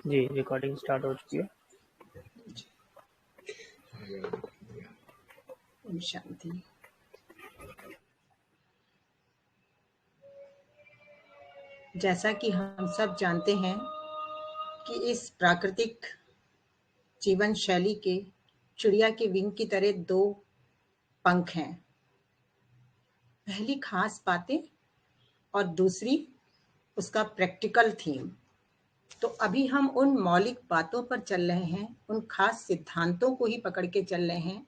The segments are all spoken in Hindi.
जी रिकॉर्डिंग स्टार्ट हो चुकी है। ओम शांति। जैसा कि हम सब जानते हैं कि इस प्राकृतिक जीवन शैली के चिड़िया के विंग की तरह दो पंख हैं, पहली खास बातें और दूसरी उसका प्रैक्टिकल थीम। तो अभी हम उन मौलिक बातों पर चल रहे हैं, उन खास सिद्धांतों को ही पकड़ के चल रहे हैं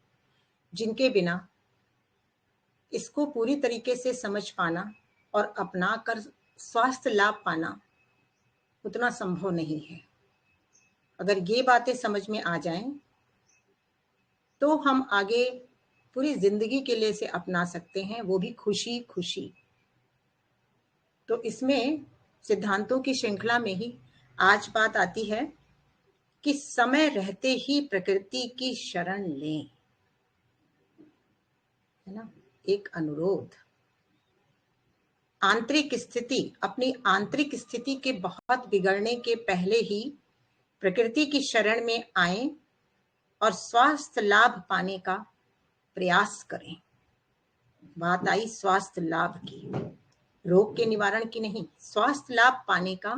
जिनके बिना इसको पूरी तरीके से समझ पाना और अपना कर स्वास्थ्य लाभ पाना उतना संभव नहीं है। अगर ये बातें समझ में आ जाएं तो हम आगे पूरी जिंदगी के लिए इसे अपना सकते हैं, वो भी खुशी खुशी। तो इसमें सिद्धांतों की श्रृंखला में ही आज बात आती है कि समय रहते ही प्रकृति की शरण लें, है ना। एक अनुरोध, आंतरिक स्थिति, अपनी आंतरिक स्थिति के बहुत बिगड़ने के पहले ही प्रकृति की शरण में आएं और स्वास्थ्य लाभ पाने का प्रयास करें। बात आई स्वास्थ्य लाभ की, रोग के निवारण की नहीं, स्वास्थ्य लाभ पाने का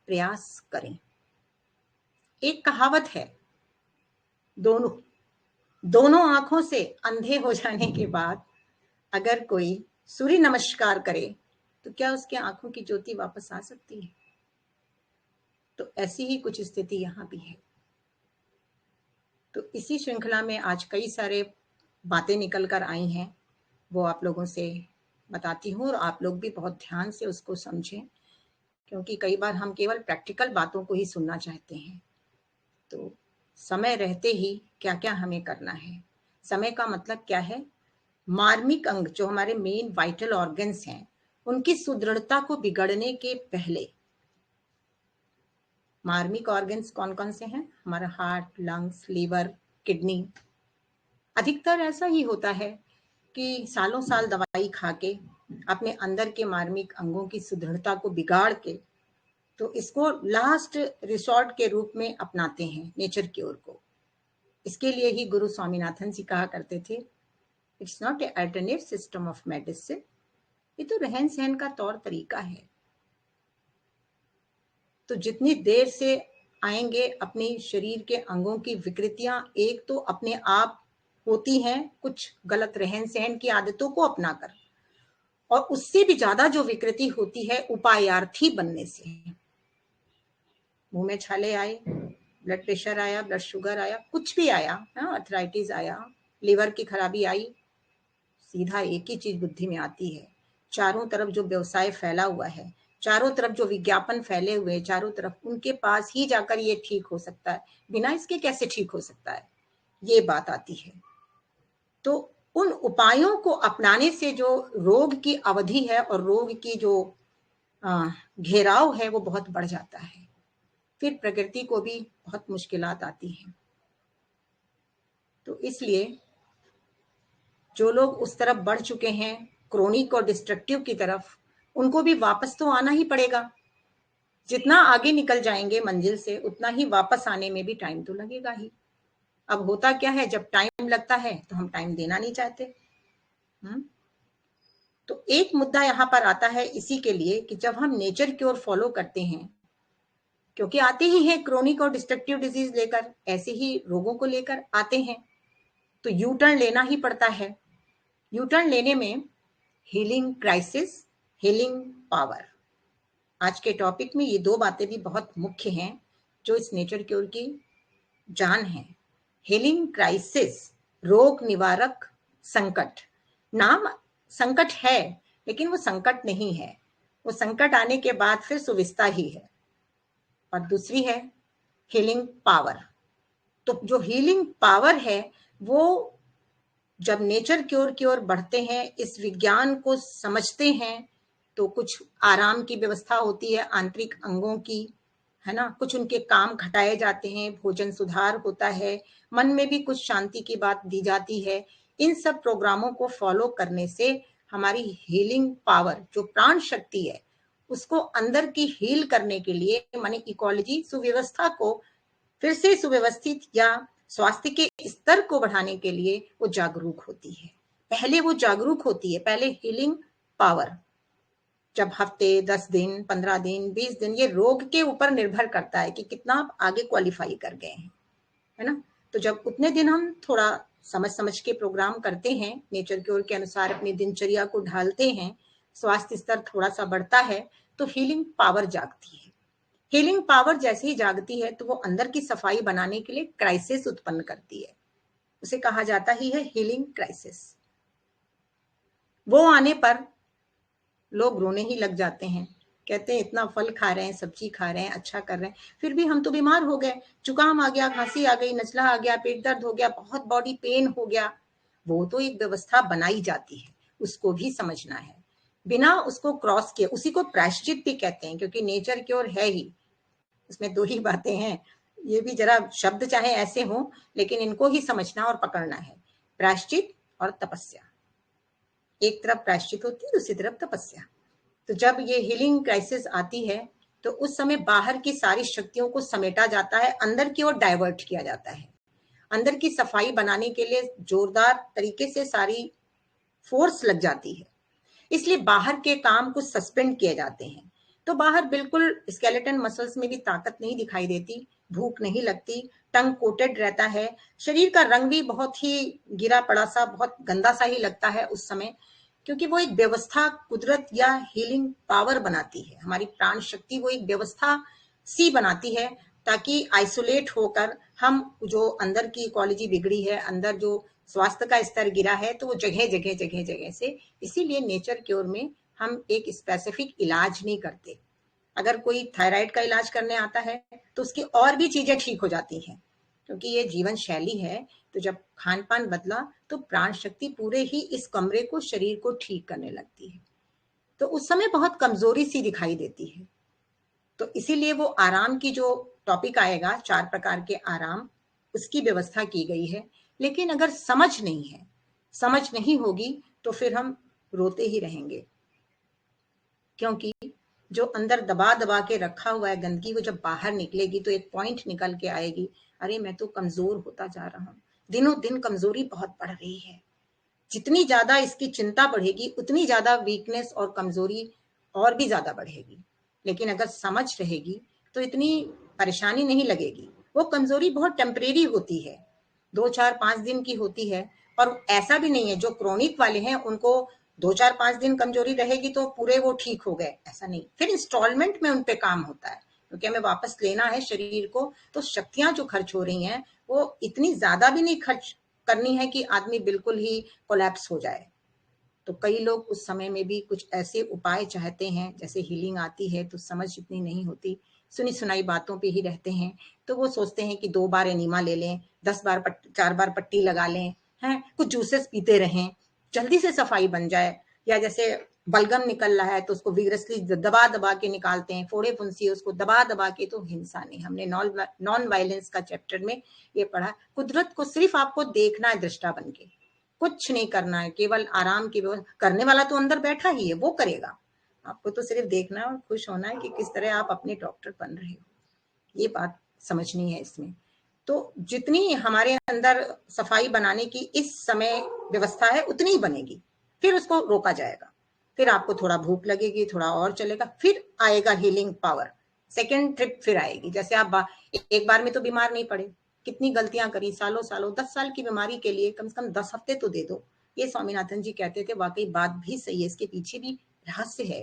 प्रयास करें। एक कहावत है, दोनों आंखों से अंधे हो जाने के बाद अगर कोई सूर्य नमस्कार करे तो क्या उसके आंखों की ज्योति वापस आ सकती है? तो ऐसी ही कुछ स्थिति यहां भी है। तो इसी श्रृंखला में आज कई सारे बातें निकल कर आई हैं, वो आप लोगों से बताती हूँ और आप लोग भी बहुत ध्यान से उसको समझें, क्योंकि कई बार हम केवल प्रैक्टिकल बातों को ही सुनना चाहते हैं। तो समय रहते ही क्या क्या हमें करना है। समय का मतलब क्या है? मार्मिक अंग जो हमारे मेन वाइटल ऑर्गन्स हैं, उनकी सुदृढ़ता को बिगड़ने के पहले। मार्मिक ऑर्गन्स कौन कौन से हैं? हमारा हार्ट, लंग्स, लीवर, किडनी। अधिकतर ऐसा ही होता है कि सालों साल दवाई खा के अपने अंदर के मार्मिक अंगों की सुदृढ़ता को बिगाड़ के तो इसको लास्ट रिसोर्ट के रूप में अपनाते हैं, नेचर क्योर को। इसके लिए ही गुरु स्वामीनाथन जी कहा करते थे, it's not a alternate system of medicine, ये तो रहन सहन का तौर तरीका है। तो जितनी देर से आएंगे अपने शरीर के अंगों की विकृतियां एक तो अपने आप होती हैं, कुछ गलत रहन सहन की आदतों को अपनाकर, और उससे भी ज्यादा जो विकृति होती है उपायार्थी बनने से। मुंह में छाले आए, ब्लड प्रेशर आया, ब्लड शुगर आया, कुछ भी आया, अर्थराइटिस आया, लीवर की खराबी आई, सीधा एक ही चीज बुद्धि में आती है, चारों तरफ जो व्यवसाय फैला हुआ है, चारों तरफ जो विज्ञापन फैले हुए हैं, चारों तरफ उनके पास ही जाकर ये ठीक हो सकता है, बिना इसके कैसे ठीक हो सकता है, ये बात आती है। तो उन उपायों को अपनाने से जो रोग की अवधि है और रोग की जो घेराव है वो बहुत बढ़ जाता है, फिर प्रकृति को भी बहुत मुश्किलात आती हैं। तो इसलिए जो लोग उस तरफ बढ़ चुके हैं क्रोनिक और डिस्ट्रक्टिव की तरफ, उनको भी वापस तो आना ही पड़ेगा। जितना आगे निकल जाएंगे मंजिल से उतना ही वापस आने में भी टाइम तो लगेगा ही। अब होता क्या है, जब टाइम लगता है तो हम टाइम देना नहीं चाहते। तो एक मुद्दा यहाँ पर आता है इसी के लिए कि जब हम नेचर क्योर फॉलो करते हैं, क्योंकि आते ही हैं क्रोनिक और डिस्ट्रक्टिव डिजीज लेकर, ऐसे ही रोगों को लेकर आते हैं, तो यू टर्न लेना ही पड़ता है। यू टर्न लेने में हीलिंग क्राइसिस, हीलिंग पावर, आज के टॉपिक में ये दो बातें भी बहुत मुख्य हैं जो इस नेचर क्योर की जान है। हीलिंग क्राइसिस, रोग निवारक संकट। नाम संकट है लेकिन वो संकट नहीं है, वो संकट आने के बाद फिर सुविस्ता ही है। और दूसरी है हीलिंग पावर। तो जो हीलिंग पावर है वो जब नेचर क्योर की ओर बढ़ते हैं, इस विज्ञान को समझते हैं, तो कुछ आराम की व्यवस्था होती है आंतरिक अंगों की, है ना, कुछ उनके काम घटाए जाते हैं, भोजन सुधार होता है, मन में भी कुछ शांति की बात दी जाती है। इन सब प्रोग्रामों को फॉलो करने से हमारी हीलिंग पावर, जो प्राण शक्ति है, उसको अंदर की हील करने के लिए, माने इकोलॉजी सुव्यवस्था को फिर से सुव्यवस्थित या स्वास्थ्य के स्तर को बढ़ाने के लिए वो जागरूक होती है। पहले वो जागरूक होती है, पहले हीलिंग पावर, जब हफ्ते 10 दिन 15 दिन 20 दिन, ये रोग के ऊपर निर्भर करता है कि कितना आप आगे क्वालिफाई कर गए हैं, है ना। तो जब उतने दिन हम थोड़ा समझ समझ के प्रोग्राम करते हैं, नेचर क्योर के अनुसार अपनी दिनचर्या को ढालते हैं, स्वास्थ्य स्तर थोड़ा सा बढ़ता है, तो हीलिंग पावर जागती है। हीलिंग पावर जैसे ही जागती है तो वो अंदर की सफाई बनाने के लिए क्राइसिस उत्पन्न करती है। उसे कहा जाता ही है हीलिंग क्राइसिस। वो आने पर लोग रोने ही लग जाते हैं, कहते हैं इतना फल खा रहे हैं, सब्जी खा रहे हैं, अच्छा कर रहे हैं, फिर भी हम तो बीमार हो गए, जुकाम आ गया, खांसी आ गई, नचला आ गया, पेट दर्द हो गया, बहुत बॉडी पेन हो गया। वो तो एक व्यवस्था बनाई जाती है, उसको भी समझना है, बिना उसको क्रॉस किए। उसी को प्रायश्चित भी कहते हैं, क्योंकि नेचर क्योर है ही, उसमें दो ही बातें हैं। ये भी जरा शब्द चाहे ऐसे हो, लेकिन इनको ही समझना और पकड़ना है, प्रायश्चित और तपस्या। एक तरफ प्रायश्चित होती है, दूसरी तरफ तपस्या। तो जब ये हीलिंग क्राइसिस आती है तो उस समय बाहर की सारी शक्तियों को समेटा जाता है, अंदर की ओर डाइवर्ट किया जाता है। अंदर की सफाई बनाने के लिए जोरदार तरीके से सारी फोर्स लग जाती है, इसलिए बाहर के काम को सस्पेंड किए जाते हैं। तो बाहर बिल्कुल स्केलेटन मसल्स में भी ताकत नहीं दिखाई देती, भूख नहीं लगती, टंग कोटेड रहता है, शरीर का रंग भी बहुत ही गिरा पड़ा सा, बहुत गंदा सा ही लगता है उस समय, क्योंकि वो एक व्यवस्था कुदरत या हीलिंग पावर बनाती है। हमारी प्राण शक्ति वो एक व्यवस्था सी बनाती है, ताकि आइसोलेट होकर हम, जो अंदर की इकोलॉजी बिगड़ी है, अंदर जो स्वास्थ्य का स्तर गिरा है, तो वो जगह जगह जगह जगह से, इसीलिए नेचर क्योर में हम एक स्पेसिफिक इलाज नहीं करते। अगर कोई थायराइड का इलाज करने आता है तो उसकी और भी चीजें ठीक हो जाती हैं, क्योंकि ये जीवन शैली है। तो जब खान पान बदला तो प्राण शक्ति पूरे ही इस कमरे को, शरीर को ठीक करने लगती है। तो उस समय बहुत कमजोरी सी दिखाई देती है। तो इसीलिए वो आराम की जो टॉपिक आएगा, 4 प्रकार के आराम, उसकी व्यवस्था की गई है। लेकिन अगर समझ नहीं है, समझ नहीं होगी, तो फिर हम रोते ही रहेंगे, क्योंकि जो अंदर दबा दबा के रखा हुआ है गंदगी, वो जब बाहर निकलेगी तो एक पॉइंट निकल के आएगी, अरे मैं तो कमजोर होता जा रहा हूँ, दिनों दिन कमजोरी बहुत बढ़ रही है। जितनी ज्यादा इसकी चिंता बढ़ेगी, उतनी ज्यादा वीकनेस और कमजोरी और भी ज्यादा बढ़ेगी। लेकिन अगर समझ रहेगी तो इतनी परेशानी नहीं लगेगी। वो कमजोरी बहुत टेम्परेरी होती है, 2 4 5 दिन की होती है। और ऐसा भी नहीं है जो क्रोनिक वाले हैं उनको 2 4 5 दिन कमजोरी रहेगी तो पूरे वो ठीक हो गए, ऐसा नहीं। फिर इंस्टॉलमेंट में उनपे काम होता है, क्योंकि हमें वापस लेना है शरीर को। तो शक्तियां जो खर्च हो रही हैं वो इतनी ज्यादा भी नहीं खर्च करनी है कि आदमी बिल्कुल ही कोलैप्स हो जाए। तो कई लोग उस समय में भी कुछ ऐसे उपाय चाहते हैं, जैसे हीलिंग आती है तो समझ इतनी नहीं होती, सुनी सुनाई बातों पे ही रहते हैं। तो वो सोचते हैं कि 2 बार एनिमा ले लें, 10 बार 4 बार पट्टी लगा लें, हैं, कुछ जूसेस पीते रहें, जल्दी से सफाई बन जाए। या जैसे बलगम निकल रहा है तो उसको विग्रसली दबा दबा के निकालते हैं, फोड़े फुंसी उसको दबा दबा के। तो हिंसा नहीं, हमने नॉन वायलेंस का चैप्टर में ये पढ़ा। कुदरत को सिर्फ आपको देखना है दृष्टा बन के, कुछ नहीं करना है, केवल आराम की व्यवस्था। करने वाला तो अंदर बैठा ही है, वो करेगा। आपको तो सिर्फ देखना और खुश होना है कि किस तरह आप अपने डॉक्टर बन रहे हो, ये बात समझनी है इसमें। तो जितनी हमारे अंदर सफाई बनाने की इस समय व्यवस्था है उतनी ही बनेगी, फिर उसको रोका जाएगा। फिर आपको थोड़ा भूख लगेगी, थोड़ा और चलेगा, फिर आएगा हीलिंग पावर, सेकेंड ट्रिप फिर आएगी। जैसे आप एक बार में तो बीमार नहीं पड़े, कितनी गलतियां करी, सालों सालों, 10 साल की बीमारी के लिए कम से कम 10 हफ्ते तो दे दो। ये स्वामीनाथन जी कहते थे, वाकई बात भी सही है, इसके पीछे भी रहस्य है।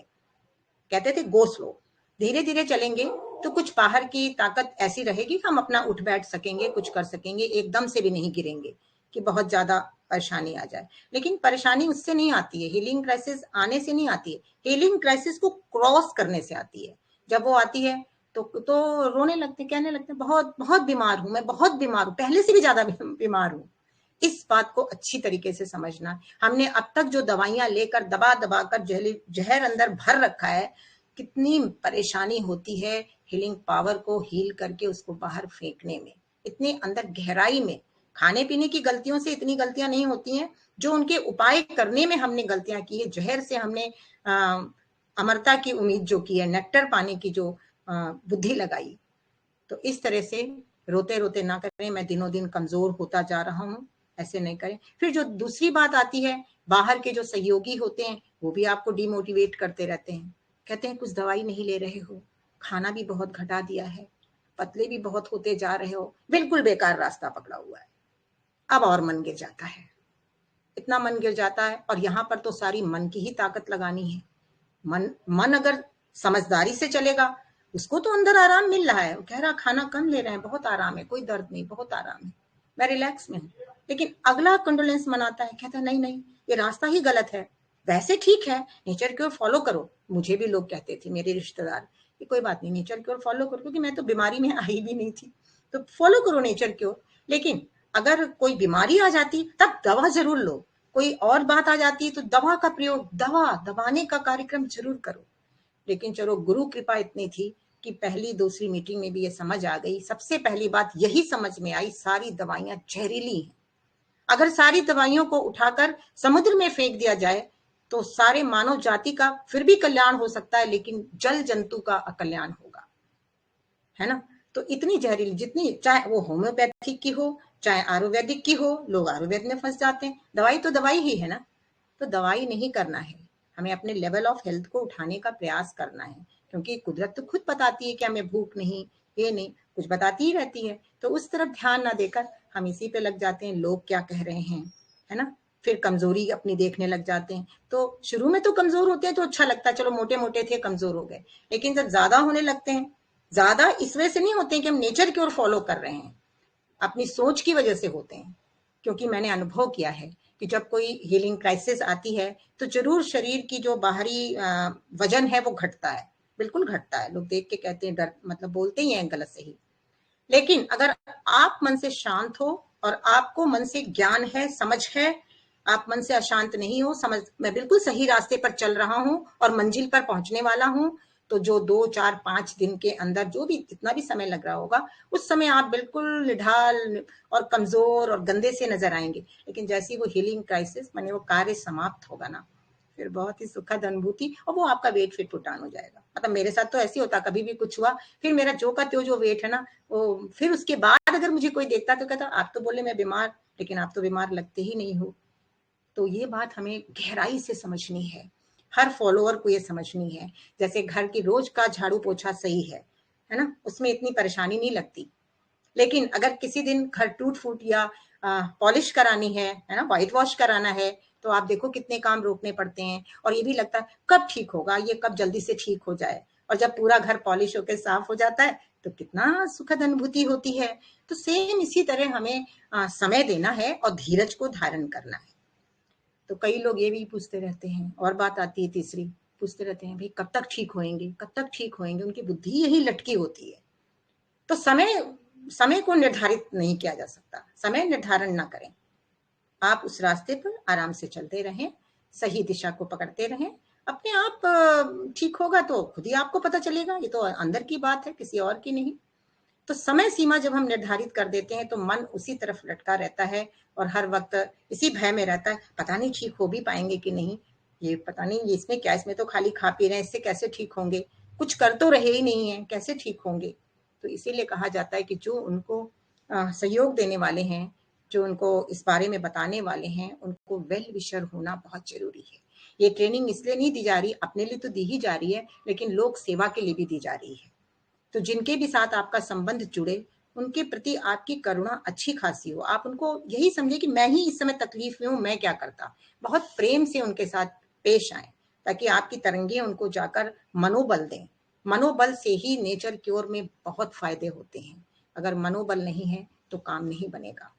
कहते थे गो स्लो, धीरे धीरे चलेंगे तो कुछ बाहर की ताकत ऐसी रहेगी कि हम अपना उठ बैठ सकेंगे, कुछ कर सकेंगे, एकदम से भी नहीं गिरेंगे कि बहुत ज्यादा परेशानी आ जाए। लेकिन परेशानी उससे नहीं आती है, हीलिंग क्राइसिस आने से नहीं आती है, हीलिंग क्राइसिस को क्रॉस करने से आती है। जब वो आती है तो रोने लगते, कहने लगते, बहुत बहुत बीमार हूं, मैं बहुत बीमार हूं, पहले से भी ज्यादा बीमार हूं। इस बात को अच्छी तरीके से समझना। हमने अब तक जो दवाइयां लेकर दबा दबा कर जहर अंदर भर रखा है, कितनी परेशानी होती है हीलिंग पावर को हील करके उसको बाहर फेंकने में। इतने अंदर गहराई में खाने पीने की गलतियों से इतनी गलतियां नहीं होती हैं, जो उनके उपाय करने में हमने गलतियां की है। जहर से हमने अमरता की उम्मीद जो की है, नेक्टर पाने की जो बुद्धि लगाई। तो इस तरह से रोते रोते ना करें, मैं दिनों दिन कमजोर होता जा रहा हूँ, ऐसे नहीं करें। फिर जो दूसरी बात आती है, बाहर के जो सहयोगी होते हैं वो भी आपको डिमोटिवेट करते रहते हैं, कहते हैं कुछ दवाई नहीं ले रहे हो, खाना भी बहुत घटा दिया है, पतले भी बहुत होते जा रहे हो, बिल्कुल बेकार रास्ता पकड़ा हुआ है। अब और मन गिर जाता है, इतना मन गिर जाता है। और यहाँ पर तो सारी मन की ही ताकत लगानी है। मन अगर समझदारी से चलेगा, उसको तो अंदर आराम मिल रहा है, वो कह रहा खाना कम ले रहे हैं, बहुत आराम है, कोई दर्द नहीं, बहुत आराम है, मैं रिलैक्स में हूँ। लेकिन अगला कंडोलेंस मनाता है, कहता है नहीं नहीं, ये रास्ता ही गलत है। वैसे ठीक है, नेचर की ओर फॉलो करो। मुझे भी लोग कहते थे, मेरे रिश्तेदार, कि कोई बात नहीं, नेचर की ओर फॉलो करो, क्योंकि मैं तो बीमारी में आई भी नहीं थी, तो फॉलो करो नेचर की ओर। लेकिन अगर कोई बीमारी आ जाती तब दवा जरूर लो, कोई और बात आ जाती है तो दवा का प्रयोग, दवा दबाने का कार्यक्रम जरूर करो। लेकिन चलो, गुरु कृपा इतनी थी कि पहली दूसरी मीटिंग में भी ये समझ आ गई। सबसे पहली बात यही समझ में आई, सारी दवाइयां जहरीली हैं। अगर सारी दवाइयों को उठाकर समुद्र में फेंक दिया जाए तो सारे मानव जाति का फिर भी कल्याण हो सकता है, लेकिन जल जंतु का अकल्याण होगा, है ना। तो इतनी जहरीली, जितनी चाहे वो होम्योपैथिक की हो चाहे आयुर्वेदिक की हो, लोग आयुर्वेद में फंस जाते हैं। दवाई तो दवाई ही है ना। तो दवाई नहीं करना है, हमें अपने लेवल ऑफ हेल्थ को उठाने का प्रयास करना है, क्योंकि कुदरत तो खुद बताती है कि हमें भूख नहीं, ये नहीं, कुछ बताती ही रहती है। तो उस तरफ ध्यान ना देकर हम इसी पे लग जाते हैं, लोग क्या कह रहे हैं, है ना। फिर कमजोरी अपनी देखने लग जाते हैं। तो शुरू में तो कमजोर होते हैं तो अच्छा लगता है, चलो मोटे मोटे थे कमजोर हो गए। लेकिन जब ज्यादा होने लगते हैं, ज्यादा इस वजह से नहीं होते हैं कि हम नेचर की ओर फॉलो कर रहे हैं, अपनी सोच की वजह से होते हैं। क्योंकि मैंने अनुभव किया है कि जब कोई हीलिंग क्राइसिस आती है तो जरूर शरीर की जो बाहरी वजन है वो घटता है, बिल्कुल घटता है। लोग देख के कहते हैं, डर मतलब बोलते ही हैं गलत सही। लेकिन अगर आप मन से शांत हो और आपको मन से ज्ञान है, समझ है, आप मन से अशांत नहीं हो, समझ मैं बिल्कुल सही रास्ते पर चल रहा हूं और मंजिल पर पहुंचने वाला हूं, तो जो 2 4 5 दिन के अंदर जो भी जितना भी समय लग रहा होगा, उस समय आप बिल्कुल निढाल और कमजोर और गंदे से नजर आएंगे। लेकिन जैसी वो हीलिंग क्राइसिस माने वो कार्य समाप्त होगा ना, फिर बहुत ही सुखद अनुभूति, और वो आपका वेट फिट पुटान हो जाएगा। मतलब मेरे साथ तो ऐसे होता, कभी भी कुछ हुआ, फिर मेरा जो का त्यों जो वेट है ना, वो फिर उसके बाद अगर मुझे कोई देखता तो कहता आप तो बोले मैं बीमार, लेकिन आप तो बीमार लगते ही नहीं हो। तो ये बात हमें गहराई से समझनी है, हर फॉलोअर को ये समझनी है। जैसे घर की रोज का झाड़ू पोछा सही है ना, उसमें इतनी परेशानी नहीं लगती। लेकिन अगर किसी दिन घर टूट फूट या पॉलिश करानी है ना, व्हाइट वॉश कराना है, तो आप देखो कितने काम रोकने पड़ते हैं। और ये भी लगता है कब ठीक होगा, ये कब जल्दी से ठीक हो जाए। और जब पूरा घर पॉलिश होकर साफ हो जाता है तो कितना सुखद अनुभूति होती है। तो सेम इसी तरह हमें समय देना है और धीरज को धारण करना है। तो कई लोग ये भी पूछते रहते हैं, और बात आती है तीसरी, पूछते रहते हैं भाई कब तक ठीक होएंगे, कब तक ठीक होएंगे। उनकी बुद्धि यही लटकी होती है। तो समय को निर्धारित नहीं किया जा सकता, समय निर्धारण ना करें। आप उस रास्ते पर आराम से चलते रहें, सही दिशा को पकड़ते रहें, अपने आप ठीक होगा तो खुद ही आपको पता चलेगा। ये तो अंदर की बात है, किसी और की नहीं। तो समय सीमा जब हम निर्धारित कर देते हैं तो मन उसी तरफ लटका रहता है और हर वक्त इसी भय में रहता है, पता नहीं ठीक हो भी पाएंगे कि नहीं, ये पता नहीं, ये इसमें क्या, इसमें तो खाली खा पी रहे हैं, इससे कैसे ठीक होंगे, कुछ कर तो रहे ही नहीं है, कैसे ठीक होंगे। तो इसीलिए कहा जाता है कि जो उनको सहयोग देने वाले हैं, जो उनको इस बारे में बताने वाले हैं, उनको वेल विशर होना बहुत जरूरी है। ये ट्रेनिंग इसलिए नहीं दी जा रही, अपने लिए तो दी ही जा रही है, लेकिन लोक सेवा के लिए भी दी जा रही है। तो जिनके भी साथ आपका संबंध जुड़े, उनके प्रति आपकी करुणा अच्छी खासी हो। आप उनको यही समझे कि मैं ही इस समय तकलीफ में हूं, मैं क्या करता। बहुत प्रेम से उनके साथ पेश आए, ताकि आपकी तरंगे उनको जाकर मनोबल दें। मनोबल से ही नेचर क्योर में बहुत फायदे होते हैं। अगर मनोबल नहीं है तो काम नहीं बनेगा।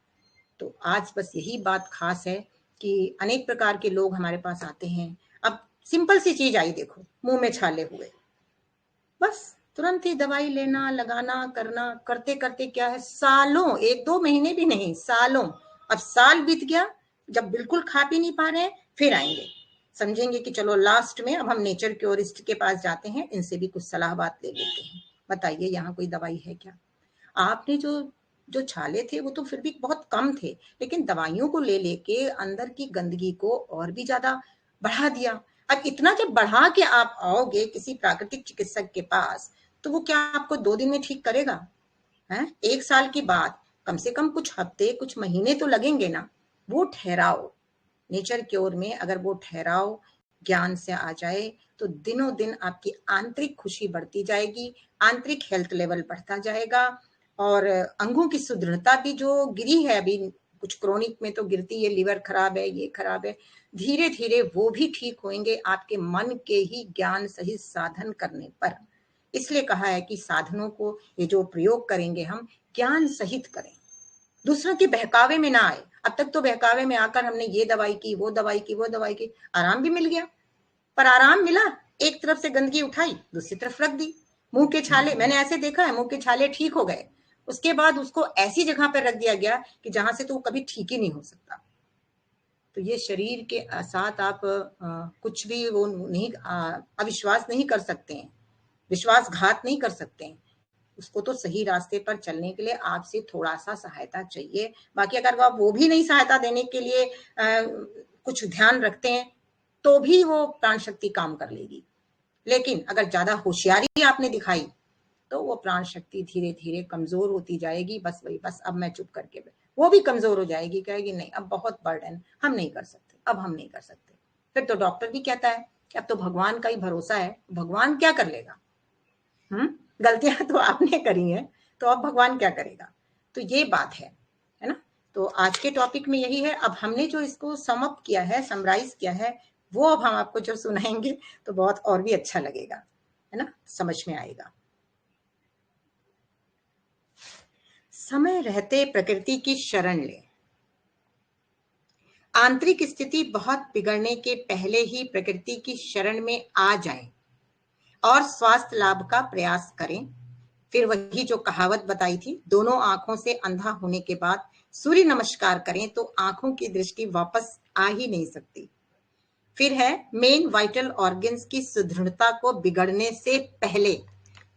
तो आज बस यही बात खास है कि अनेक प्रकार के लोग हमारे पास आते हैं। अब सिंपल सी चीज आई, देखो मुंह में छाले हुए, बस तुरंत ही दवाई लेना, लगाना, करना, करते करते क्या है, सालों, 1 2 महीने भी नहीं, सालों। अब साल बीत गया, जब बिल्कुल खा पी नहीं पा रहे हैं, फिर आएंगे, समझेंगे कि चलो लास्ट में अब हम नेचर क्योरिस्ट के पास जाते हैं, इनसे भी कुछ सलाह बात ले लेते हैं। बताइए यहाँ कोई दवाई है क्या। आपने जो जो छाले थे वो तो फिर भी बहुत कम थे, लेकिन दवाइयों को ले लेके अंदर की गंदगी को और भी ज्यादा बढ़ा दिया। अब इतना जब बढ़ा के आप आओगे किसी प्राकृतिक चिकित्सक के पास, तो वो क्या आपको 2 दिन में ठीक करेगा? है 1 साल की बात, कम से कम कुछ हफ्ते कुछ महीने तो लगेंगे ना। वो ठहराव नेचर क्योर में अगर वो ठहराव ज्ञान से आ जाए तो दिनों दिन आपकी आंतरिक खुशी बढ़ती जाएगी, आंतरिक हेल्थ लेवल बढ़ता जाएगा और अंगों की सुदृढ़ता भी जो गिरी है अभी, कुछ क्रोनिक में तो गिरती है, लीवर खराब है, ये खराब है, धीरे धीरे वो भी ठीक होंगे आपके मन के ही ज्ञान सहित साधन करने पर। इसलिए कहा है कि साधनों को ये जो प्रयोग करेंगे हम ज्ञान सहित करें, दूसरों के बहकावे में ना आए। अब तक तो बहकावे में आकर हमने ये दवाई की, वो दवाई की, वो दवाई की, आराम भी मिल गया, पर आराम मिला, एक तरफ से गंदगी उठाई, दूसरी तरफ रख दी। मुंह के छाले, मैंने ऐसे देखा है, मुंह के छाले ठीक हो गए, उसके बाद उसको ऐसी जगह पर रख दिया गया कि जहां से तो वो कभी ठीक ही नहीं हो सकता। तो ये शरीर के साथ आप कुछ भी वो नहीं अविश्वास नहीं कर सकते हैं, विश्वासघात नहीं कर सकते हैं। उसको तो सही रास्ते पर चलने के लिए आपसे थोड़ा सा सहायता चाहिए। बाकी अगर आप वो भी नहीं सहायता देने के लिए कुछ ध्यान रखते हैं तो भी वो प्राण शक्ति काम कर लेगी। लेकिन अगर ज्यादा होशियारी आपने दिखाई तो वो प्राण शक्ति धीरे धीरे कमजोर होती जाएगी। बस वही, बस अब मैं चुप करके, वो भी कमजोर हो जाएगी, कहेगी नहीं अब बहुत बर्डन, हम नहीं कर सकते, अब हम नहीं कर सकते। फिर तो डॉक्टर भी कहता है कि अब तो भगवान का ही भरोसा है, भगवान क्या कर लेगा, गलतियां तो आपने करी हैं, तो अब भगवान क्या करेगा। तो ये बात है ना। तो आज के टॉपिक में यही है। अब हमने जो इसको सम अप किया है, समराइज किया है, वो अब हम आपको जो सुनाएंगे तो बहुत और भी अच्छा लगेगा, है ना, समझ में आएगा। समय रहते प्रकृति की शरण ले। आंतरिक स्थिति बहुत बिगड़ने के पहले ही प्रकृति की शरण में आ जाएं और स्वास्थ्य लाभ का प्रयास करें। फिर वही जो कहावत बताई थी, दोनों आंखों से अंधा होने के बाद सूर्य नमस्कार करें तो आंखों की दृष्टि वापस आ ही नहीं सकती। फिर है मेन वाइटल ऑर्गन्स की सुदृढ़ता को बिगड़ने से पहले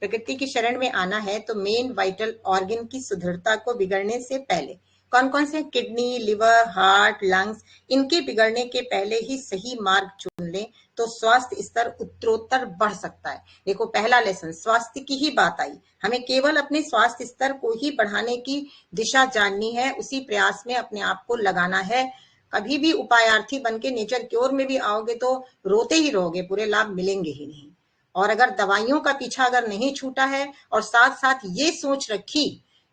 प्रकृति की शरण में आना है, तो मेन वाइटल ऑर्गन की सुदृढ़ता को बिगड़ने से पहले कौन कौन से, किडनी, लिवर, हार्ट, लंग्स, इनके बिगड़ने के पहले ही सही मार्ग चुन लें तो स्वास्थ्य स्तर उत्तरोत्तर बढ़ सकता है। देखो पहला लेसन स्वास्थ्य की ही बात आई, हमें केवल अपने स्वास्थ्य स्तर को ही बढ़ाने की दिशा जाननी है, उसी प्रयास में अपने आप को लगाना है। कभी भी उपायार्थी बन के नेचर क्योर में भी आओगे तो रोते ही रहोगे, पूरे लाभ मिलेंगे ही नहीं। और अगर दवाइयों का पीछा अगर नहीं छूटा है और साथ साथ ये सोच रखी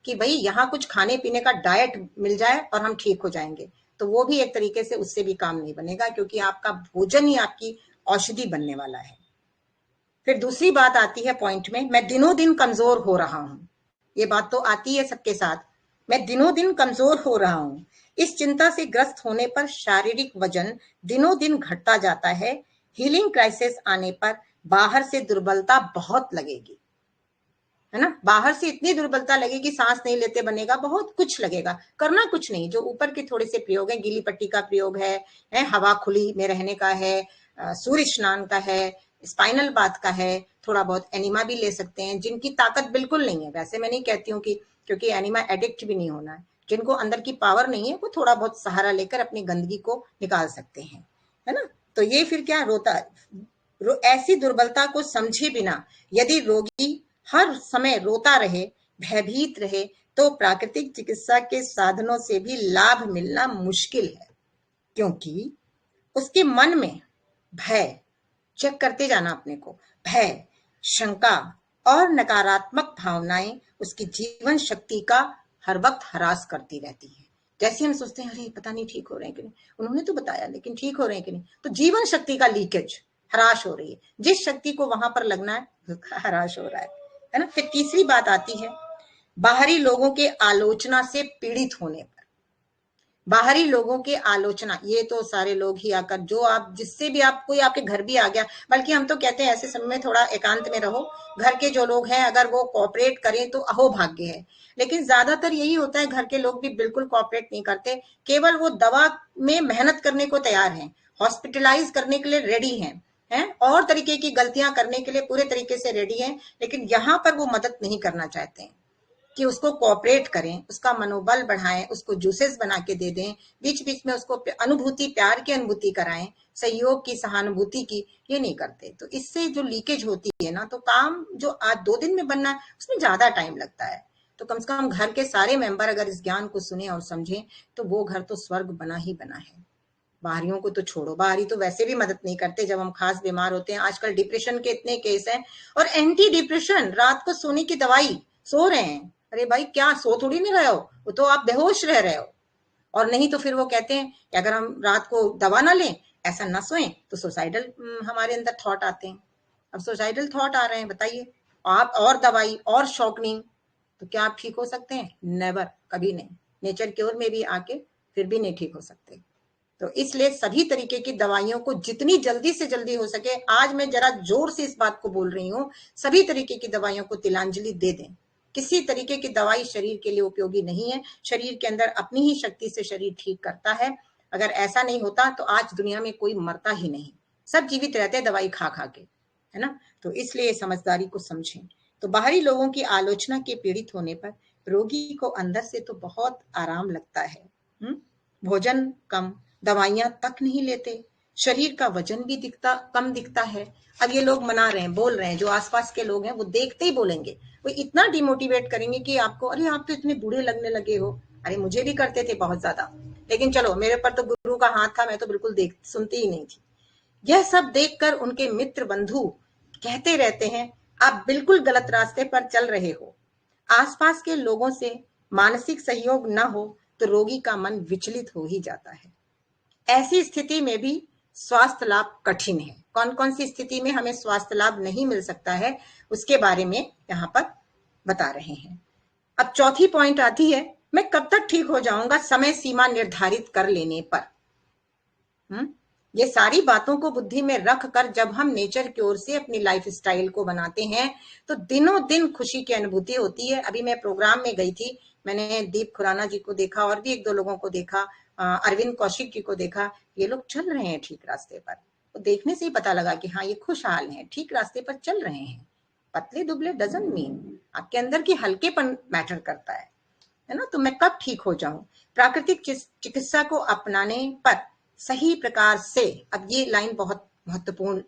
कि भाई यहाँ कुछ खाने पीने का डाइट मिल जाए और हम ठीक हो जाएंगे, तो वो भी एक तरीके से उससे भी काम नहीं बनेगा, क्योंकि आपका भोजन ही आपकी औषधि बनने वाला है। फिर दूसरी बात आती है पॉइंट में, मैं दिनों दिन कमजोर हो रहा हूं। ये बात तो आती है सबके साथ, मैं दिनों दिन कमजोर हो रहा हूं। इस चिंता से ग्रस्त होने पर शारीरिक वजन दिनों दिन घटता जाता है। हीलिंग क्राइसिस आने पर बाहर से दुर्बलता बहुत लगेगी, है ना, बाहर से इतनी दुर्बलता लगेगी, सांस नहीं लेते बनेगा, बहुत कुछ लगेगा, करना कुछ नहीं, जो ऊपर के थोड़े से प्रयोग है, गीली पट्टी का प्रयोग है, हवा खुली में रहने का है, सूर्य स्नान का है, स्पाइनल बाथ का है, थोड़ा बहुत एनिमा भी ले सकते हैं। जिनकी ताकत बिल्कुल नहीं है, वैसे मैं नहीं कहती हूँ कि, क्योंकि एनिमा एडिक्ट भी नहीं होना है, जिनको अंदर की पावर नहीं है वो थोड़ा बहुत सहारा लेकर अपनी गंदगी को निकाल सकते हैं, है ना। तो ये फिर क्या ऐसी दुर्बलता को समझे बिना यदि रोगी हर समय रोता रहे, भयभीत रहे, तो प्राकृतिक चिकित्सा के साधनों से भी लाभ मिलना मुश्किल है, क्योंकि उसके मन में भय, चेक करते जाना अपने को, भय, शंका और नकारात्मक भावनाएं उसकी जीवन शक्ति का हर वक्त हरास करती रहती हैं। जैसे हम सोचते हैं अरे पता नहीं ठीक हो रहे हैं कि नहीं, उन्होंने तो बताया लेकिन ठीक हो रहे हैं कि नहीं, तो जीवन शक्ति का लीकेज, हराश हो रही है, जिस शक्ति को वहां पर लगना है हराश हो रहा है ना। फिर तीसरी बात आती है बाहरी लोगों के आलोचना से पीड़ित होने पर। बाहरी लोगों की आलोचना, ये तो सारे लोग ही आकर, जो आप जिससे भी आप, कोई आपके घर भी आ गया, बल्कि हम तो कहते हैं ऐसे समय में थोड़ा एकांत में रहो, घर के जो लोग हैं अगर वो कोऑपरेट करें तो अहो भाग्य है। लेकिन ज्यादातर यही होता है, घर के लोग भी बिल्कुल कोऑपरेट नहीं करते, केवल वो दवा में मेहनत करने को तैयार हैं, हॉस्पिटलाइज करने के लिए रेडी हैं, और तरीके की गलतियां करने के लिए पूरे तरीके से रेडी हैं, लेकिन यहाँ पर वो मदद नहीं करना चाहते हैं। कि उसको कोऑपरेट करें, उसका मनोबल बढ़ाएं, उसको जूसेस बना के दे दें, बीच बीच में उसको अनुभूति, प्यार की अनुभूति कराएं, सहयोग की, सहानुभूति की, ये नहीं करते। तो इससे जो लीकेज होती है ना, तो काम जो आज 2 दिन में बनना है उसमें ज्यादा टाइम लगता है। तो कम से कम घर के सारे मेंबर अगर इस ज्ञान को सुने और समझें तो वो घर तो स्वर्ग बना ही बना है। बाहरियों को तो छोड़ो, बाहरी तो वैसे भी मदद नहीं करते जब हम खास बीमार होते हैं। आजकल डिप्रेशन के इतने केस हैं, और एंटी डिप्रेशन, रात को सोने की दवाई, सो रहे हैं। अरे भाई, क्या सो थोड़ी नहीं रहे हो, वो तो आप बेहोश रह रहे हो। और नहीं तो फिर वो कहते हैं कि अगर हम रात को दवा ना लें, ऐसा ना सोएं, तो सुसाइडल हमारे अंदर थॉट आते हैं। अब सुसाइडल थॉट आ रहे हैं, बताइए आप, और दवाई और शॉकनिंग, तो क्या आप ठीक हो सकते हैं? नेवर, कभी नहीं। नेचर क्योर में भी आके फिर भी नहीं ठीक हो सकते। तो इसलिए सभी तरीके की दवाइयों को जितनी जल्दी से जल्दी हो सके, आज मैं जरा जोर से इस बात को बोल रही हूँ, सभी तरीके की दवाइयों को तिलांजलि दे दें। किसी तरीके की दवाई शरीर के लिए उपयोगी नहीं है। शरीर के अंदर अपनी ही शक्ति से शरीर ठीक करता है। अगर ऐसा नहीं होता तो आज दुनिया में कोई मरता ही नहीं, सब जीवित रहते हैं दवाई खा खा के, है ना। तो इसलिए समझदारी को समझें। तो बाहरी लोगों की आलोचना के पीड़ित होने पर रोगी को अंदर से तो बहुत आराम लगता है। भोजन कम, दवाइयां तक नहीं लेते, शरीर का वजन भी कम दिखता है। अब ये लोग मना रहे हैं, बोल रहे हैं, जो आसपास के लोग हैं वो देखते ही बोलेंगे, वो इतना डिमोटिवेट करेंगे कि आपको, अरे आप तो इतने बूढ़े लगने लगे हो। अरे मुझे भी करते थे बहुत ज्यादा, लेकिन चलो मेरे पर तो गुरु का हाथ था, मैं तो बिल्कुल सुनती ही नहीं थी। यह सब देखकर उनके मित्र बंधु कहते रहते हैं, आप बिल्कुल गलत रास्ते पर चल रहे हो। आसपास के लोगों से मानसिक सहयोग न हो तो रोगी का मन विचलित हो ही जाता है। ऐसी स्थिति में भी स्वास्थ्य लाभ कठिन है। कौन कौन सी स्थिति में हमें स्वास्थ्य लाभ नहीं मिल सकता है, उसके बारे में यहाँ पर बता रहे हैं। अब चौथी पॉइंट आती है, मैं कब तक ठीक हो जाऊंगा, समय सीमा निर्धारित कर लेने पर। ये सारी बातों को बुद्धि में रख कर जब हम नेचर की ओर से अपनी लाइफ स्टाइल को बनाते हैं तो दिनों दिन खुशी की अनुभूति होती है। अभी मैं प्रोग्राम में गई थी, मैंने दीप खुराना जी को देखा और भी 1-2 लोगों को देखा, अरविंद कौशिक जी को देखा। ये लोग चल रहे हैं ठीक रास्ते पर, तो देखने से ही पता लगा कि हाँ, ये खुशहाल हैं, ठीक रास्ते पर चल रहे हैं। पतले दुबले डजंट मीन, आपके अंदर की हल्केपन मैटर करता है ना। तो मैं कब ठीक हो जाऊं? प्राकृतिक चिकित्सा को अपनाने पर सही प्रकार से, अब ये लाइन बहुत महत्वपूर्ण,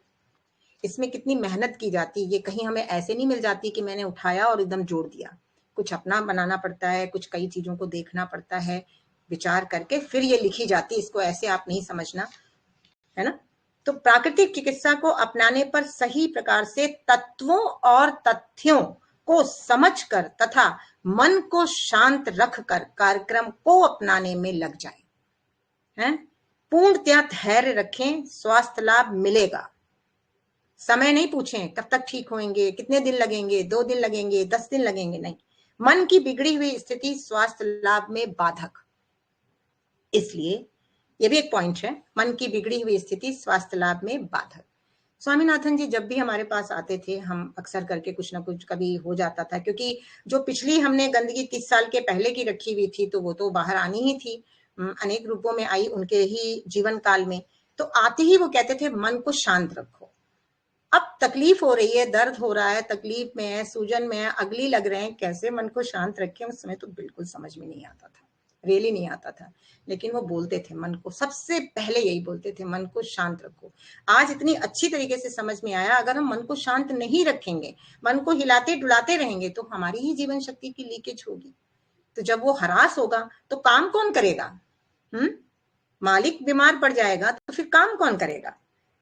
इसमें कितनी मेहनत की जाती है, ये कहीं हमें ऐसे नहीं मिल जाती कि मैंने उठाया और एकदम जोड़ दिया। कुछ अपना बनाना पड़ता है, कुछ कई चीजों को देखना पड़ता है, विचार करके फिर ये लिखी जाती है, इसको ऐसे आप नहीं समझना, है ना। तो प्राकृतिक चिकित्सा को अपनाने पर सही प्रकार से तत्वों और तथ्यों को समझकर तथा मन को शांत रखकर कार्यक्रम को अपनाने में लग जाए, हैं। पूर्णतया धैर्य रखें, स्वास्थ्य लाभ मिलेगा। समय नहीं पूछें कब तक ठीक होंगे, कितने दिन लगेंगे, 2 दिन लगेंगे, 10 दिन लगेंगे, नहीं। मन की बिगड़ी हुई स्थिति स्वास्थ्य लाभ में बाधक। इसलिए ये भी एक पॉइंट है, मन की बिगड़ी हुई स्थिति स्वास्थ्य लाभ में बाधक। स्वामीनाथन जी जब भी हमारे पास आते थे, हम अक्सर करके कुछ ना कुछ कभी हो जाता था, क्योंकि जो पिछली हमने गंदगी 30 साल के पहले की रखी हुई थी तो वो तो बाहर आनी ही थी, अनेक रूपों में आई उनके ही जीवन काल में। तो आते ही वो कहते थे मन को शांत रखो। अब तकलीफ हो रही है, दर्द हो रहा है, तकलीफ में है, सूजन में है, अगली लग रहे हैं, कैसे मन को शांत रखें, उस समय तो बिल्कुल समझ में नहीं आता था, रियली नहीं आता था। लेकिन वो बोलते थे, मन को सबसे पहले यही बोलते थे, मन को शांत रखो। आज इतनी अच्छी तरीके से समझ में आया, अगर हम मन को शांत नहीं रखेंगे, मन को हिलाते डुलाते रहेंगे तो हमारी ही जीवन शक्ति की लीकेज होगी। तो जब वो हरास होगा तो काम कौन करेगा? मालिक बीमार पड़ जाएगा तो फिर काम कौन करेगा?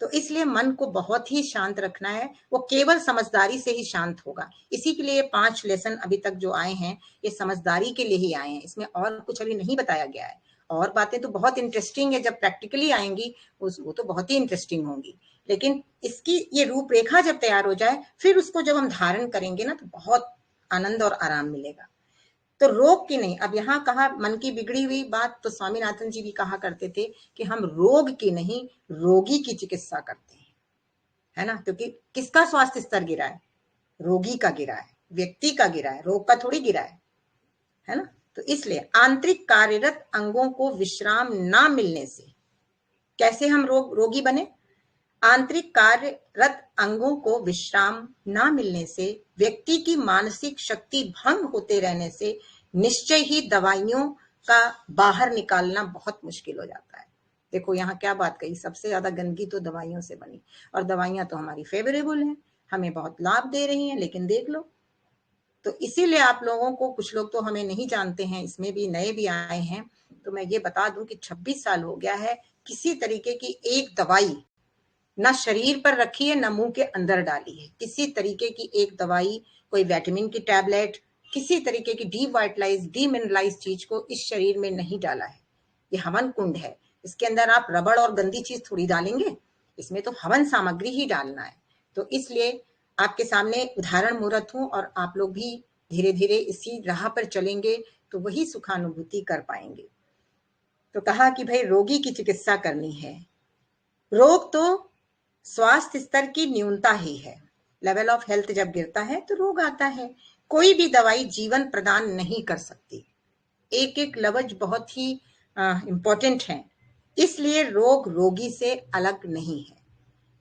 तो इसलिए मन को बहुत ही शांत रखना है, वो केवल समझदारी से ही शांत होगा। इसी के लिए 5 लेसन अभी तक जो आए हैं, ये समझदारी के लिए ही आए हैं, इसमें और कुछ अभी नहीं बताया गया है। और बातें तो बहुत इंटरेस्टिंग है, जब प्रैक्टिकली आएंगी वो तो बहुत ही इंटरेस्टिंग होंगी, लेकिन इसकी ये रूपरेखा जब तैयार हो जाए, फिर उसको जब हम धारण करेंगे ना, तो बहुत आनंद और आराम मिलेगा। तो रोग की नहीं, अब यहाँ कहा मन की बिगड़ी हुई बात, तो स्वामीनाथन जी भी कहा करते थे कि हम रोग की नहीं, रोगी की चिकित्सा करते हैं, है ना। क्योंकि किसका स्वास्थ्य स्तर गिरा है? रोगी का गिरा है, व्यक्ति का गिरा है, रोग का थोड़ी गिरा है ना। तो इसलिए आंतरिक कार्यरत अंगों को विश्राम ना मिलने से कैसे हम रोगी बने? आंतरिक कार्यरत अंगों को विश्राम न मिलने से, व्यक्ति की मानसिक शक्ति भंग होते रहने से निश्चय ही दवाइयों का बाहर निकालना बहुत मुश्किल हो जाता है। देखो यहाँ क्या बात कही, सबसे ज्यादा गंदगी तो दवाइयों से बनी, और दवाइयां तो हमारी फेवरेबल हैं, हमें बहुत लाभ दे रही हैं, लेकिन देख लो। तो इसीलिए आप लोगों को, कुछ लोग तो हमें नहीं जानते हैं, इसमें भी नए भी आए हैं, तो मैं ये बता दूं कि 26 साल हो गया है, किसी तरीके की एक दवाई ना शरीर पर रखी है, ना मुंह के अंदर डाली है। किसी तरीके की एक दवाई, कोई विटामिन की टैबलेट, किसी तरीके की डीवाइटलाइज डीमिनरलाइज चीज को इस शरीर में नहीं डाला है। ये हवन कुंड है, इसके अंदर आप रबड़ और गंदी चीज थोड़ी डालेंगे, इसमें तो हवन सामग्री ही डालना है। तो इसलिए आपके सामने उदाहरण मूर्त हूं, और आप लोग भी धीरे धीरे इसी राह पर चलेंगे तो वही सुखानुभूति कर पाएंगे। तो कहा कि भाई रोगी की चिकित्सा करनी है। रोग तो स्वास्थ्य स्तर की न्यूनता ही है। लेवल ऑफ हेल्थ जब गिरता है तो रोग आता है। कोई भी दवाई जीवन प्रदान नहीं कर सकती। एक एक लफ्ज बहुत ही इंपॉर्टेंट है। इसलिए रोग रोगी से अलग नहीं है।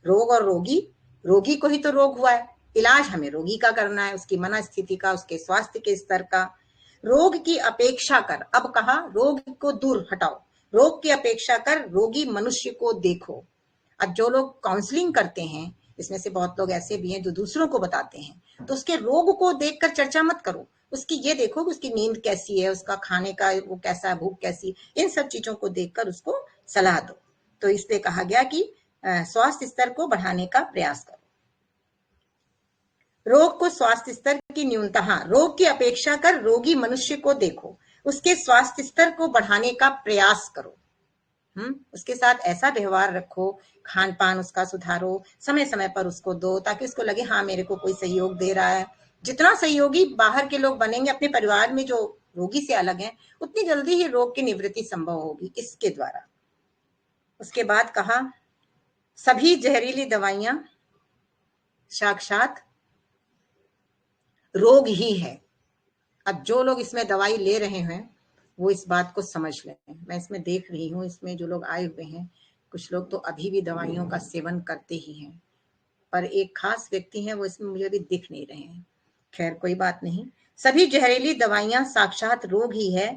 रोग और रोगी, रोगी को ही तो रोग हुआ है, इलाज हमें रोगी का करना है, उसकी मनस्थिति का, उसके स्वास्थ्य के स्तर का। रोग की अपेक्षा कर, अब कहा रोग को दूर हटाओ, रोग की अपेक्षा कर रोगी मनुष्य को देखो। अब जो लोग काउंसलिंग करते हैं, इसमें से बहुत लोग ऐसे भी हैं जो दूसरों को बताते हैं, तो उसके रोग को देखकर चर्चा मत करो, उसकी ये देखो कि उसकी नींद कैसी है, उसका खाने का वो कैसा है, भूख कैसी, इन सब चीजों को देखकर उसको सलाह दो। तो इसलिए कहा गया कि स्वास्थ्य स्तर को बढ़ाने का प्रयास करो। रोग को स्वास्थ्य स्तर की न्यूनता, हाँ, रोग की अपेक्षा कर रोगी मनुष्य को देखो, उसके स्वास्थ्य स्तर को बढ़ाने का प्रयास करो। उसके साथ ऐसा व्यवहार रखो, खान पान उसका सुधारो, समय समय पर उसको दो, ताकि उसको लगे हाँ मेरे को कोई सहयोग दे रहा है। जितना सहयोगी बाहर के लोग बनेंगे अपने परिवार में जो रोगी से अलग हैं, उतनी जल्दी ही रोग की निवृत्ति संभव होगी इसके द्वारा। उसके बाद कहा सभी जहरीली दवाइयां साक्षात रोग ही है। अब जो लोग इसमें दवाई ले रहे हैं वो इस बात को समझ लें। मैं इसमें देख रही हूँ, इसमें जो लोग आए हुए हैं, कुछ लोग तो अभी भी दवाइयों का सेवन करते ही हैं, पर एक खास व्यक्ति है वो इसमें मुझे अभी दिख नहीं रहे हैं। खैर कोई बात नहीं। सभी जहरीली दवाइयां साक्षात रोग ही है,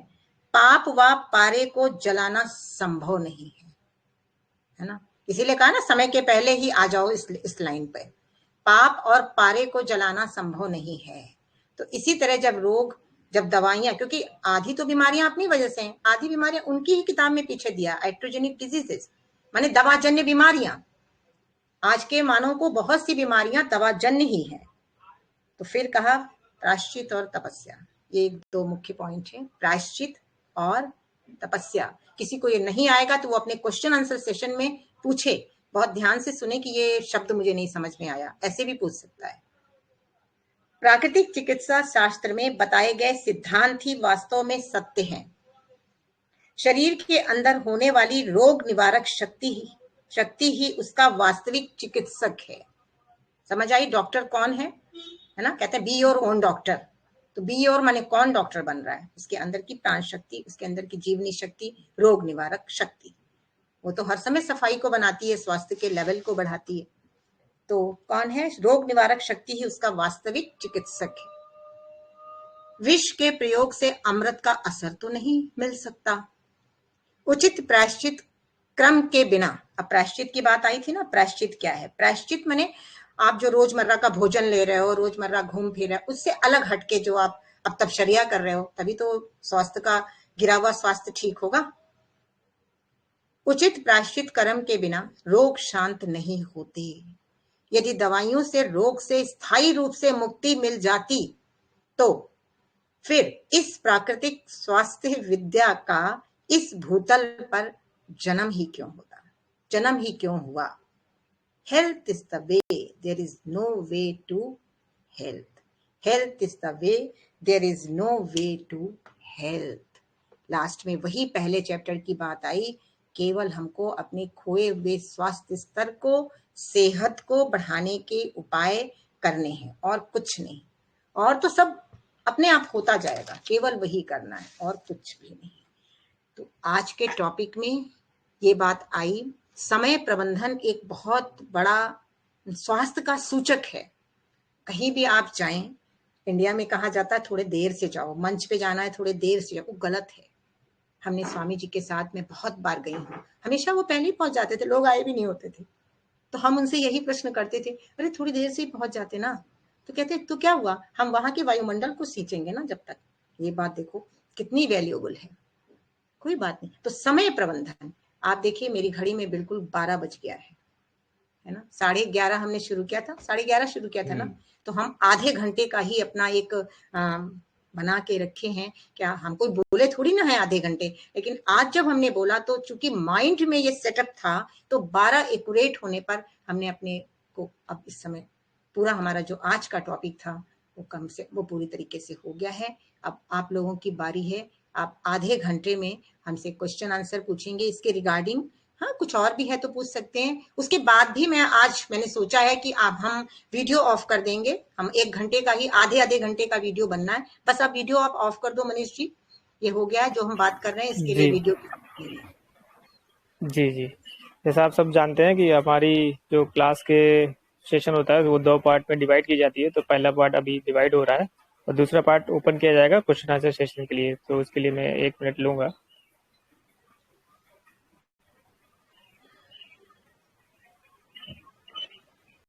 पाप व पारे को जलाना संभव नहीं है ना। इसीलिए कहा ना समय के पहले ही आ जाओ इस लाइन पे। पाप और पारे को जलाना संभव नहीं है। तो इसी तरह जब रोग, जब दवाइयां, क्योंकि आधी तो बीमारियां अपनी वजह से हैं, आधी बीमारियां उनकी ही किताब में पीछे दिया, एट्रोजेनिक डिजीजेस माने दवाजन्य बीमारियां। आज के मानव को बहुत सी बीमारियां दवाजन्य ही है। तो फिर कहा प्रायश्चित और तपस्या, ये एक दो मुख्य पॉइंट है, प्रायश्चित और तपस्या। किसी को ये नहीं आएगा तो वो अपने क्वेश्चन आंसर सेशन में पूछे, बहुत ध्यान से सुने कि ये शब्द मुझे नहीं समझ में आया, ऐसे भी पूछ सकता है। प्राकृतिक चिकित्सा शास्त्र में बताए गए सिद्धांत ही वास्तव में सत्य हैं। शरीर के अंदर होने वाली रोग निवारक शक्ति ही उसका वास्तविक चिकित्सक है। समझ आई डॉक्टर कौन है ना। कहते हैं बी योर ओन डॉक्टर। तो बी योर माने कौन डॉक्टर बन रहा है, उसके अंदर की प्राण शक्ति, उसके अंदर की जीवनी शक्ति, रोग निवारक शक्ति। वो तो हर समय सफाई को बनाती है, स्वास्थ्य के लेवल को बढ़ाती है। तो कौन है, रोग निवारक शक्ति ही उसका वास्तविक चिकित्सक है। विष के प्रयोग से अमृत का असर तो नहीं मिल सकता। उचित प्रायश्चित क्रम के बिना, अब प्रायश्चित की बात आई थी ना, प्रायश्चित क्या है, प्रायश्चित माने आप जो रोजमर्रा का भोजन ले रहे हो, रोजमर्रा घूम फिर रहे हो, उससे अलग हटके जो आप अब तपश्चर्या कर रहे हो, तभी तो स्वास्थ्य का गिरा हुआ स्वास्थ्य ठीक होगा। उचित प्रायश्चित कर्म के बिना रोग शांत नहीं होते। यदि दवाइयों से रोग से स्थायी रूप से मुक्ति मिल जाती तो फिर इस प्राकृतिक स्वास्थ्य विद्या का इस भूतल पर जन्म ही क्यों होता, जन्म ही क्यों हुआ। Health is the way, there is no way to health. Health is the way, there is no way to health. Last में वही पहले चैप्टर की बात आई, केवल हमको अपने खोए हुए स्वास्थ्य स्तर को, सेहत को बढ़ाने के उपाय करने हैं और कुछ नहीं। और तो सब अपने आप होता जाएगा, केवल वही करना है और कुछ भी नहीं। तो आज के टॉपिक में ये बात आई समय प्रबंधन एक बहुत बड़ा स्वास्थ्य का सूचक है। कहीं भी आप जाएं, इंडिया में कहा जाता है थोड़े देर से जाओ, मंच पे जाना है थोड़े देर से जाओ, वो गलत है। हमने स्वामी जी के साथ में बहुत बार गई हूँ, हमेशा वो पहले ही पहुंच जाते थे, लोग आए भी नहीं होते थे। तो हम उनसे यही प्रश्न करते थे, अरे थोड़ी देर से ही पहुंच जाते ना। तो कहते तो क्या हुआ, हम वहां के वायुमंडल को सींचेंगे ना जब तक। ये बात देखो कितनी वैल्यूएबल है। कोई बात नहीं। तो समय प्रबंधन, आप देखिए मेरी घड़ी में बिल्कुल 12 बज गया है ना। 11:30 हमने शुरू किया था, 11:30 शुरू किया था ना। तो हम आधे घंटे का ही अपना एक बना के रखे हैं। क्या हम कोई बोले थोड़ी ना है आधे घंटे, लेकिन आज जब हमने बोला तो चूंकि माइंड में ये सेटअप था, तो 12 एक्यूरेट होने पर हमने अपने को अब इस समय पूरा हमारा जो आज का टॉपिक था वो पूरी तरीके से हो गया है। अब आप लोगों की बारी है। आप आधे घंटे में हमसे क्वेश्चन आंसर पूछेंगे इसके रिगार्डिंग। हाँ, कुछ और भी है तो पूछ सकते हैं। उसके बाद भी मैंने सोचा है कि अब हम वीडियो ऑफ कर देंगे। हम 1 घंटे का ही, आधे घंटे का वीडियो बनना है। बस आप वीडियो आप ऑफ कर दो मनीष जी। ये हो गया है जो हम बात कर रहे हैं, इसके लिए जी वीडियो। जी जी। जैसा आप सब जानते हैं कि हमारी जो क्लास के सेशन होता है वो 2 पार्ट में डिवाइड की जाती है। तो पहला पार्ट अभी डिवाइड हो रहा है और दूसरा पार्ट ओपन किया जाएगा क्वेश्चन आंसर सेशन के लिए। तो उसके लिए मैं 1 मिनट लूँगा।